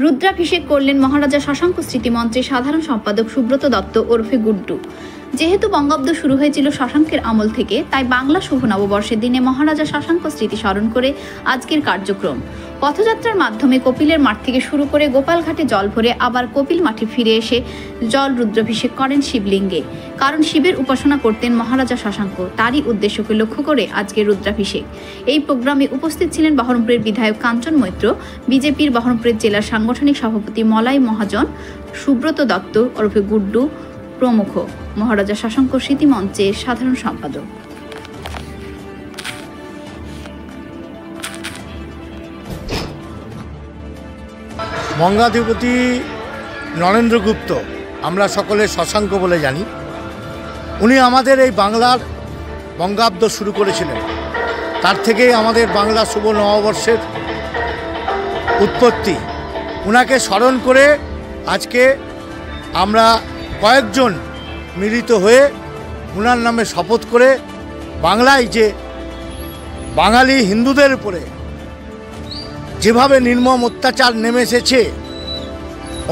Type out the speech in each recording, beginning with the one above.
রুদ্রাভিষেক করলেন মহারাজা শশাঙ্ক স্মৃতি মঞ্চের সাধারণ সম্পাদক সুব্রত দত্ত ওরফে গুড্ডু। যেহেতু বঙ্গাব্দ শুরু হয়েছিল শশাঙ্কের আমল থেকে, তাই বাংলা শুভ নববর্ষের দিনে মহারাজা শশাঙ্ক স্মৃতি স্মরণ করে আজকের কার্যক্রম। পথযাত্রার মাধ্যমে কপিলের মাঠ থেকে শুরু করে গোপালঘাটে জল ভরে আবার কপিল মাঠে ফিরে এসে জল রুদ্রাভিষেক করেন শিবলিঙ্গে। কারণ শিবের উপাসনা করতেন মহারাজা শশাঙ্ক, তারই উদ্দেশ্যকে লক্ষ্য করে আজকের রুদ্রাভিষেক। এই প্রোগ্রামে উপস্থিত ছিলেন বহরমপুরের বিধায়ক কাঞ্চন মৈত্র, বিজেপির বহরমপুরের জেলার সাংগঠনিক সভাপতি মলাই মহাজন, সুব্রত দত্ত ওরফে গুড্ডু প্রমুখ, মহারাজা শশাঙ্ক স্মৃতি মঞ্চের সাধারণ সম্পাদক। বঙ্গাধিপতি নরেন্দ্র গুপ্ত, আমরা সকলে শশাঙ্ক বলে জানি, উনি আমাদের এই বাংলার বঙ্গাব্দ শুরু করেছিলেন। তার থেকেই আমাদের বাংলা শুভ নববর্ষের উৎপত্তি। উনাকে স্মরণ করে আজকে আমরা কয়েকজন মিলিত হয়ে উনার নামে শপথ করে বাংলায় যে বাঙালি হিন্দুদের উপরে যেভাবে নির্মম অত্যাচার নেমে এসেছে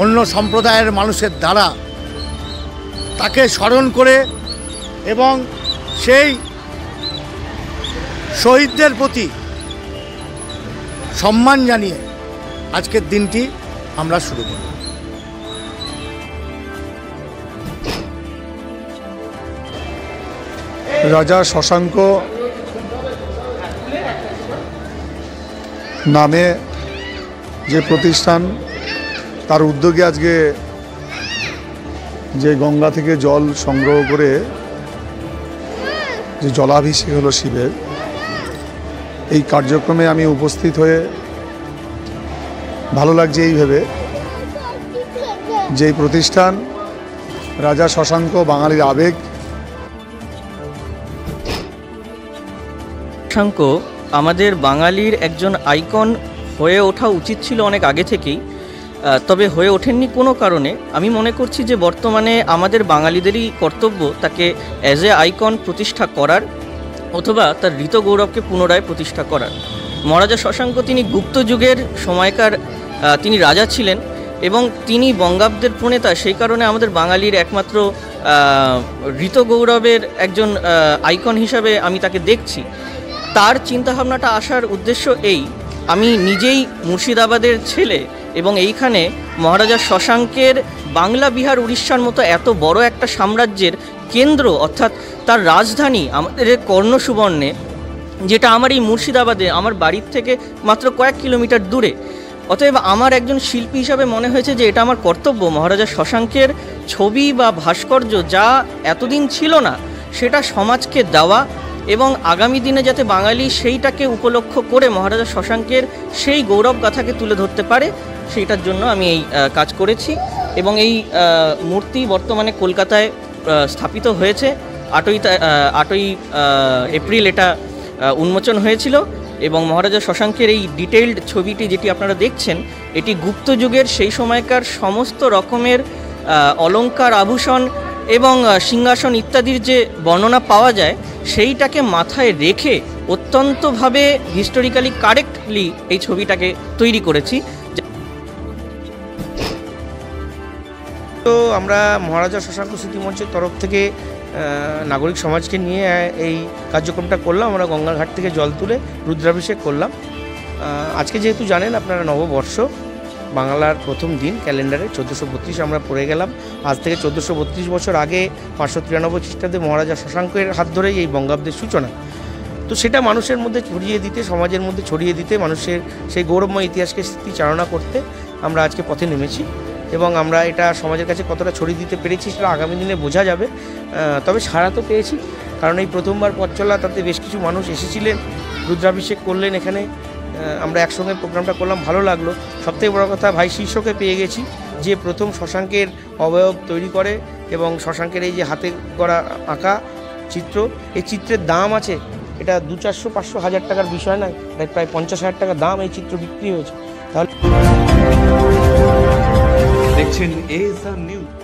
অন্য সম্প্রদায়ের মানুষের দ্বারা, তাকে স্মরণ করে এবং সেই শহীদদের প্রতি সম্মান জানিয়ে আজকের দিনটি আমরা শুরু করি। রাজা শশাঙ্ক নামে যে প্রতিষ্ঠান, তার উদ্যোগে আজকে যে গঙ্গা থেকে জল সংগ্রহ করে যে জলাভিষেক হলো শিবের, এই কার্যক্রমে আমি উপস্থিত হয়ে ভালো লাগছে এই ভেবে যে প্রতিষ্ঠান রাজা শশাঙ্ক বাঙালির আবেগ। শশাঙ্ক আমাদের বাঙালির একজন আইকন হয়ে ওঠা উচিত ছিল অনেক আগে থেকেই, তবে হয়ে ওঠেননি কোনো কারণে। আমি মনে করছি যে বর্তমানে আমাদের বাঙালিদেরই কর্তব্য তাকে অ্যাজ এ আইকন প্রতিষ্ঠা করার, অথবা তার ঋত গৌরবকে পুনরায় প্রতিষ্ঠা করার। মহারাজা শশাঙ্ক তিনি গুপ্ত যুগের সময়কার তিনি রাজা ছিলেন এবং তিনি বঙ্গাব্দের প্রণেতা। সেই কারণে আমাদের বাঙালির একমাত্র ঋত গৌরবের একজন আইকন হিসাবে আমি তাকে দেখছি। তার চিন্তাভাবনাটা আসার উদ্দেশ্য এই, আমি নিজেই মুর্শিদাবাদের ছেলে এবং এইখানে মহারাজা শশাঙ্কের বাংলা, বিহার, উড়িষ্যার মতো এত বড় একটা সাম্রাজ্যের কেন্দ্র, অর্থাৎ তার রাজধানী আমাদের কর্ণসুবর্ণে, যেটা আমার এই মুর্শিদাবাদে আমার বাড়ির থেকে মাত্র কয়েক কিলোমিটার দূরে। অতএব আমার একজন শিল্পী হিসাবে মনে হয়েছে যে এটা আমার কর্তব্য মহারাজা শশাঙ্কের ছবি বা ভাস্কর্য যা এতদিন ছিল না সেটা সমাজকে দেওয়া, এবং আগামী দিনে যাতে বাঙালি সেইটাকে উপলক্ষ করে মহারাজা শশাঙ্কের সেই গৌরব গাথাকে তুলে ধরতে পারে, সেইটার জন্য আমি এই কাজ করেছি। এবং এই মূর্তি বর্তমানে কলকাতায় স্থাপিত হয়েছে। 8ই এপ্রিল এটা উন্মোচন হয়েছিল এবং মহারাজা শশাঙ্কের এই ডিটেইলড ছবিটি যেটি আপনারা দেখছেন, এটি গুপ্ত যুগের সেই সময়কার সমস্ত রকমের অলংকার, আভূষণ এবং সিংহাসন ইত্যাদির যে বর্ণনা পাওয়া যায় সেইটাকে মাথায় রেখে অত্যন্তভাবে হিস্টোরিক্যালি কারেক্টলি এই ছবিটাকে তৈরি করেছি। তো আমরা মহারাজা শশাঙ্ক স্মৃতি মঞ্চের তরফ থেকে নাগরিক সমাজকে নিয়ে এই কার্যক্রমটা করলাম। আমরা গঙ্গার ঘাট থেকে জল তুলে রুদ্রাভিষেক করলাম। আজকে যেহেতু জানেন আপনারা নববর্ষ, বাংলার প্রথম দিন ক্যালেন্ডারে 1432 আমরা পড়ে গেলাম। আজ থেকে 1432 বছর আগে 593 খ্রিস্টাব্দে মহারাজা শশাঙ্কের হাত ধরেই এই বঙ্গাব্দের সূচনা। তো সেটা মানুষের মধ্যে ছড়িয়ে দিতে, সমাজের মধ্যে ছড়িয়ে দিতে, মানুষের সেই গৌরবময় ইতিহাসকে স্মৃতিচারণা করতে আমরা আজকে পথে নেমেছি এবং আমরা এটা সমাজের কাছে কতটা ছড়িয়ে দিতে পেরেছি সেটা আগামী দিনে বোঝা যাবে। তবে সাড়া তো পেয়েছি, কারণ এই প্রথমবার পথ চলা, তাতে বেশ কিছু মানুষ এসেছিলেন, রুদ্রাভিষেক করলেন এখানে, আমরা একসঙ্গে প্রোগ্রামটা করলাম, ভালো লাগলো। সবথেকে বড় কথা, ভাই শীর্ষকে পেয়ে গেছি যে প্রথম শশাঙ্কের অবয়ব তৈরি করে এবং শশাঙ্কের এই যে হাতে গড়া আঁকা চিত্র, এই চিত্রের দাম আছে, এটা 200, 400, 500, 1000 টাকার বিষয় নয়, এটা প্রায় 50,000 টাকা দাম এই চিত্র বিক্রি হয়েছে। তাহলে দেখছেন এএসআর নিউজ।